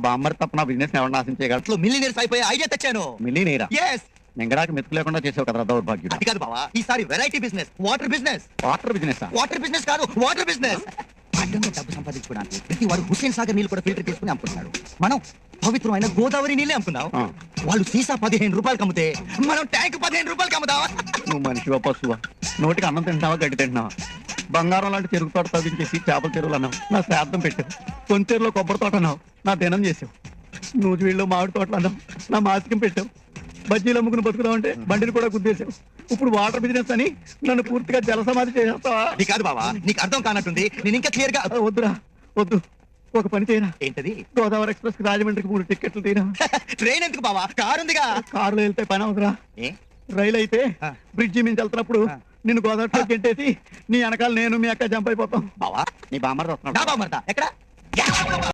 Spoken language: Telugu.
బామ్మర్ తప్ప నా బిజినెస్ ఎవరు నాశనం చేయగలరు? మిలియనీర్స్ అయిపోయే ఐడియా తెచ్చాను. మిలియనీరా? yes నింగడానికి మెతుకు లేకుండా చేసావు కదా దౌర్భాగ్యుడు. అది కాదు బావా, ఈసారి variety business, water business. Water business water business కాదు, వాటర్ బిజినెస్. అడ్డంగా డబ్బు సంపాదించుకోవడానికి ప్రతి వాడు హుస్సేన్ సాగర్ నీళ్ళు కూడా ఫిల్టర్ చేసుకుని అమ్ముతున్నాడు. మనం పవిత్రమైన గోదావరి నీళ్ళే అమ్ముతున్నాం. వాళ్ళు సీసా 15 రూపాయలకి అమ్మితే మనం ట్యాంక్ 15 రూపాయలకి అమ్ముదావా? నువ్వు మనిషివా పశువా? నోటికి అన్నం తింటావా గడ్డి తింటున్నావా? బంగారం లాంటి చెరుకు తోట తవ్వించేసి చేపల చెరువులు అన్నావు, నా శ్రాద్ధం పెట్టావు. కొంచెరులో కొబ్బరి తోట అన్నావు, నా దినం చేసావు. నూజివీళ్ళు మామిడి తోటలు అన్నావు, నా మాసికం పెట్టావు. బజ్జీలు అమ్ముకుని బతుకుదామంటే బండిని కూడా గుద్దేశావు. ఇప్పుడు వాటర్ బిజినెస్ అని నన్ను పూర్తిగా జలసమాధి చేసేస్తావా? అది కాదు బావా, నీకు అర్థం కానట్టుంది. నేను ఇంకా క్లియర్ గా వద్దురా వద్దు, ఒక పని చేయరా. ఏంటది? గోదావరి ఎక్స్ప్రెస్ కి రాజమండ్రికి 3 టికెట్లు తీరా. ట్రైన్ ఎందుకు బావా, కారు ఉందిగా. కారులో వెళ్తే పని అవుతురా. రైలు అయితే బ్రిడ్జి మీద వెళ్తున్నప్పుడు నిన్ను గోదావరిలో గెంటేసి నీ వెనకాల నేను మీ అక్క జంప్ అయిపోతాం. బావా నీ బామ్మర్ది వస్తున్నాడు. ఎక్కడ